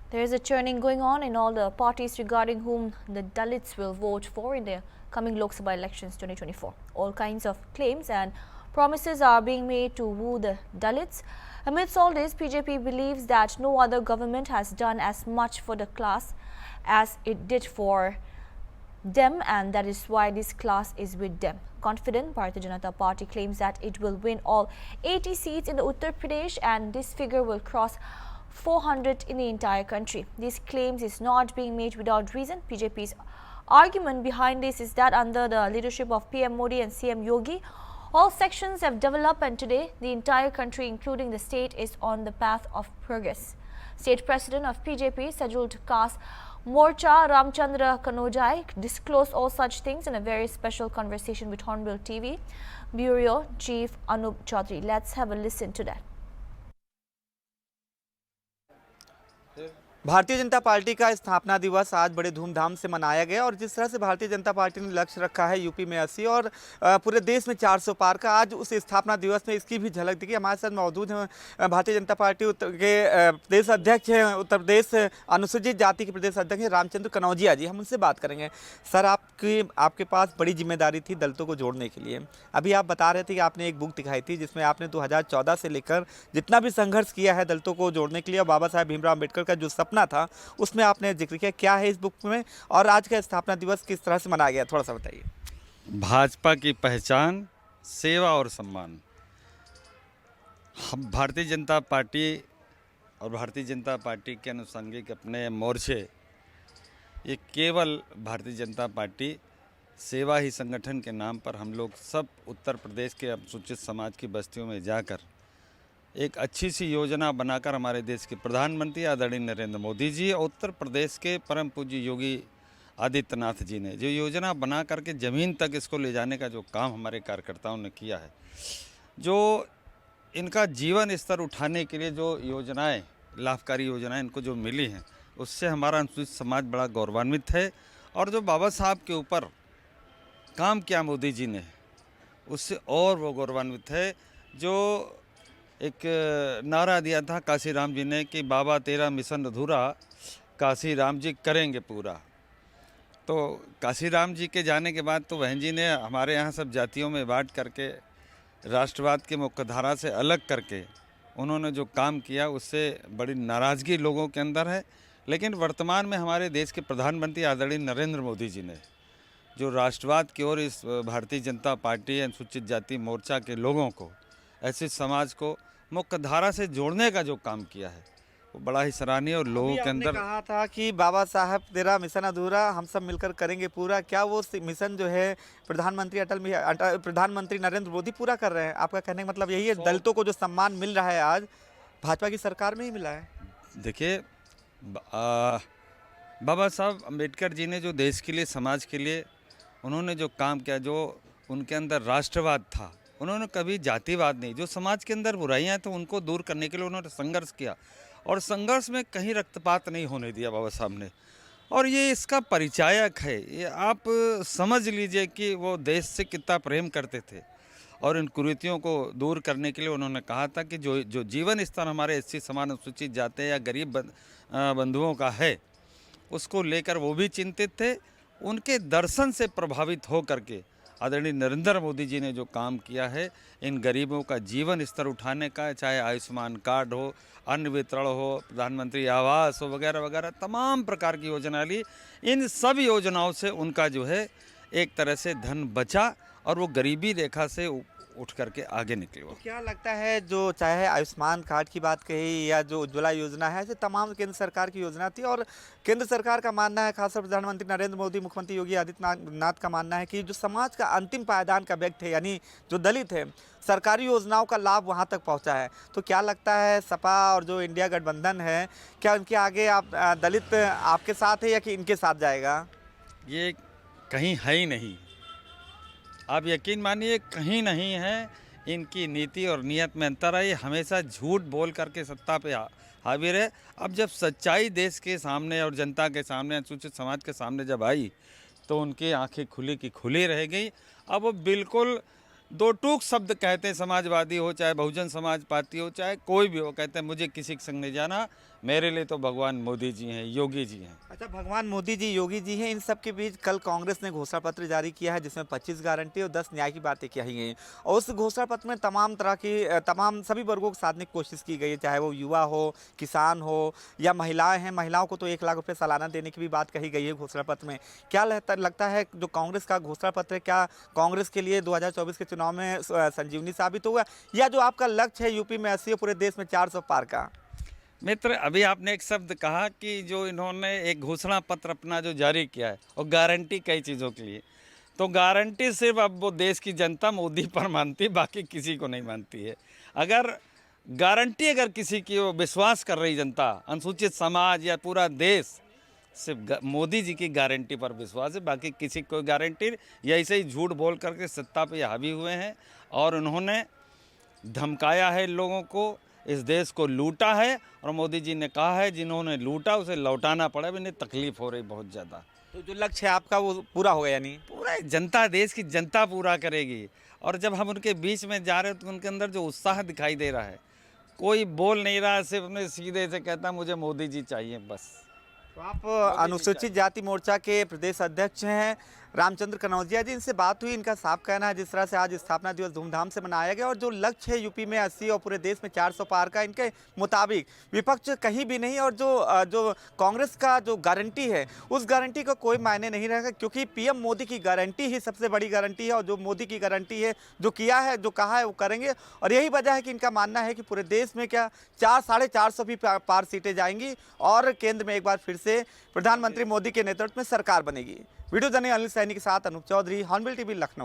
There is a churning going on in all the parties regarding whom the Dalits will vote for in the coming Lok Sabha elections 2024. All kinds of claims and promises are being made to woo the Dalits. Amidst all this, BJP believes that no other government has done as much for the class as it did for them, and that is why this class is with them. Confident, Bharatiya Janata Party claims that it will win all 80 seats in the Uttar Pradesh and this figure will cross 400 in the entire country. These claims is not being made without reason. BJP's argument behind this is that under the leadership of PM Modi and CM Yogi, all sections have developed and today the entire country, including the state, is on the path of progress. State President of BJP, Scheduled Caste Morcha Ramchandra Kanojai, disclosed all such things in a very special conversation with Hornbill TV Bureau Chief Anup Chaudhary. Let's have a listen to that. Bharatiya Janata party का स्थापना दिवस आज बड़े धूमधाम से मनाया गया और जिस तरह से भारतीय जनता पार्टी ने लक्ष्य रखा है यूपी में 80 और पूरे देश में 400 पार का, आज उस स्थापना दिवस में इसकी भी झलक दिखी। हमारे साथ मौजूद हैं भारतीय जनता पार्टी के प्रदेश अध्यक्ष हैं, उत्तर प्रदेश अनुसूचित जाति के प्रदेश अध्यक्ष हैं रामचंद्र कनौजिया जी। हम उनसे बात करेंगे। सर, आपके पास बड़ी जिम्मेदारी थी दलितों को जोड़ने के लिए। अभी आप बता रहे थे कि आपने एक बुक दिखाई थी जिसमें आपने 2014 से लेकर जितना भी संघर्ष किया है दलितों को जोड़ने के लिए, बाबा साहेब भीमराव अम्बेडकर का जो सपना था उसमें आपने जिक्र किया। क्या है इस बुक में और आज का स्थापना दिवस किस तरह से मनाया गया, थोड़ा सा बताइए। भाजपा की पहचान सेवा और सम्मान। हम भारतीय जनता पार्टी और भारतीय जनता पार्टी के अनुषंगिक अपने मोर्चे, ये केवल भारतीय जनता पार्टी सेवा ही संगठन के नाम पर हम लोग सब उत्तर प्रदेश के अनुसूचित समाज की बस्तियों में जाकर एक अच्छी सी योजना बनाकर हमारे देश के प्रधानमंत्री आदरणीय नरेंद्र मोदी जी और उत्तर प्रदेश के परम पूज्य योगी आदित्यनाथ जी ने जो योजना बना करके ज़मीन तक इसको ले जाने का जो काम हमारे कार्यकर्ताओं ने किया है, जो इनका जीवन स्तर उठाने के लिए जो योजनाएं, लाभकारी योजनाएं इनको जो मिली हैं, उससे हमारा अनुसूचित समाज बड़ा गौरवान्वित है। और जो बाबा साहब के ऊपर काम किया मोदी जी ने, उससे और वो गौरवान्वित है। जो एक नारा दिया था काशी राम जी ने कि बाबा तेरा मिशन अधूरा, काशी राम जी करेंगे पूरा। तो काशी राम जी के जाने के बाद तो बहन जी ने हमारे यहाँ सब जातियों में बांट करके राष्ट्रवाद के मुख्यधारा से अलग करके उन्होंने जो काम किया उससे बड़ी नाराज़गी लोगों के अंदर है। लेकिन वर्तमान में हमारे देश के प्रधानमंत्री आदरणीय नरेंद्र मोदी जी ने जो राष्ट्रवाद की ओर इस भारतीय जनता पार्टी अनुसूचित जाति मोर्चा के लोगों को, ऐसे समाज को मुख्य धारा से जोड़ने का जो काम किया है वो बड़ा ही सराहनीय और लोगों के अंदर कहा था कि बाबा साहब तेरा मिशन अधूरा, हम सब मिलकर करेंगे पूरा। क्या वो मिशन जो है प्रधानमंत्री नरेंद्र मोदी पूरा कर रहे हैं? आपका कहने का मतलब यही है, दलितों को जो सम्मान मिल रहा है आज भाजपा की सरकार में ही मिला है? देखिए, बाबा साहब अम्बेडकर जी ने जो देश के लिए, समाज के लिए उन्होंने जो काम किया, जो उनके अंदर राष्ट्रवाद था, उन्होंने कभी जातिवाद नहीं, जो समाज के अंदर बुराइयां तो उनको दूर करने के लिए उन्होंने संघर्ष किया और संघर्ष में कहीं रक्तपात नहीं होने दिया बाबा साहब ने। और ये इसका परिचायक है। ये आप समझ लीजिए कि वो देश से कितना प्रेम करते थे और इन कुरीतियों को दूर करने के लिए उन्होंने कहा था कि जो जीवन स्तर हमारे एससी समाज अनुसूचित जाति या गरीब बंधुओं का है उसको लेकर वो भी चिंतित थे। उनके दर्शन से प्रभावित हो करके आदरणीय नरेंद्र मोदी जी ने जो काम किया है इन गरीबों का जीवन स्तर उठाने का, चाहे आयुष्मान कार्ड हो, अन्न वितरण हो, प्रधानमंत्री आवास हो, वगैरह वगैरह तमाम प्रकार की योजना ली। इन सब योजनाओं से उनका जो है एक तरह से धन बचा और वो गरीबी रेखा से उठ करके आगे निकले। तो क्या लगता है, जो चाहे आयुष्मान कार्ड की बात कही या जो उज्ज्वला योजना है, ऐसे तमाम केंद्र सरकार की योजना थी और केंद्र सरकार का मानना है, खासकर प्रधानमंत्री नरेंद्र मोदी, मुख्यमंत्री योगी आदित्यनाथ का मानना है कि जो समाज का अंतिम पायदान का व्यक्ति है यानी जो दलित है, सरकारी योजनाओं का लाभ वहाँ तक पहुँचा है। तो क्या लगता है सपा और जो इंडिया गठबंधन है, क्या उनके आगे आप दलित आपके साथ है या कि इनके साथ जाएगा? ये कहीं है ही नहीं, आप यकीन मानिए कहीं नहीं है। इनकी नीति और नियत में अंतर है। ये हमेशा झूठ बोल करके सत्ता पे हावी रहे। अब जब सच्चाई देश के सामने और जनता के सामने, अनुसूचित समाज के सामने जब आई तो उनकी आंखें खुली की खुली रह गई। अब वो बिल्कुल दो टूक शब्द कहते हैं, समाजवादी हो चाहे बहुजन समाज पार्टी हो चाहे कोई भी हो, कहते हैं मुझे किसी के संग नहीं जाना, मेरे लिए तो भगवान मोदी जी हैं, योगी जी हैं। अच्छा, भगवान मोदी जी, योगी जी हैं, इन सब के बीच कल कांग्रेस ने घोषणा पत्र जारी किया है जिसमें 25 गारंटी और 10 न्याय की बातें कही गई हैं। और उस घोषणा पत्र में तमाम तरह की तमाम सभी वर्गों को साधने की कोशिश की गई है, चाहे वो युवा हो, किसान हो या महिलाएं हैं। महिलाओं को तो 1 लाख रुपए सालाना देने की भी बात कही गई है घोषणा पत्र में। क्या लगता है जो कांग्रेस का घोषणा पत्र है, क्या कांग्रेस के लिए 2024 के चुनाव में संजीवनी साबित होगा, या जो आपका लक्ष्य है यूपी में 80 और पूरे देश में 400 पार का? मित्र, अभी आपने एक शब्द कहा कि जो इन्होंने एक घोषणा पत्र अपना जो जारी किया है और गारंटी कई चीज़ों के लिए, तो गारंटी सिर्फ अब वो देश की जनता मोदी पर मानती है, बाकी किसी को नहीं मानती है। अगर अगर किसी की वो विश्वास कर रही जनता, अनुसूचित समाज या पूरा देश, सिर्फ मोदी जी की गारंटी पर विश्वास है, बाकी किसी को गारंटी या ऐसे ही झूठ बोल करके सत्ता पे हावी हुए हैं और उन्होंने धमकाया है लोगों को, इस देश को लूटा है। और मोदी जी ने कहा है जिन्होंने लूटा उसे लौटाना पड़ा, इन्हें तकलीफ हो रही बहुत ज़्यादा। तो जो लक्ष्य है आपका वो पूरा होगा, यानी पूरा जनता, देश की जनता पूरा करेगी। और जब हम उनके बीच में जा रहे हैं तो उनके अंदर जो उत्साह दिखाई दे रहा है, कोई बोल नहीं रहा है, सिर्फ उन्हें सीधे से कहता मुझे मोदी जी चाहिए बस। तो आप अनुसूचित जाति मोर्चा के प्रदेश अध्यक्ष हैं रामचंद्र कनौजिया जी, इनसे बात हुई। इनका साफ कहना है जिस तरह से आज स्थापना दिवस धूमधाम से मनाया गया और जो लक्ष्य है यूपी में 80 और पूरे देश में 400 पार का, इनके मुताबिक विपक्ष कहीं भी नहीं। और जो कांग्रेस का जो गारंटी है उस गारंटी का कोई मायने नहीं रहेगा, क्योंकि पीएम मोदी की गारंटी ही सबसे बड़ी गारंटी है। और जो मोदी की गारंटी है, जो किया है, जो कहा है, वो करेंगे। और यही वजह है कि इनका मानना है कि पूरे देश में क्या 400-450 भी पार सीटें जाएंगी और केंद्र में एक बार फिर से प्रधानमंत्री मोदी के नेतृत्व में सरकार बनेगी। वीडियो जर्नलिस्ट अनिल सैनी के साथ अनूप चौधरी, हॉर्नबिल टीवी, लखनऊ।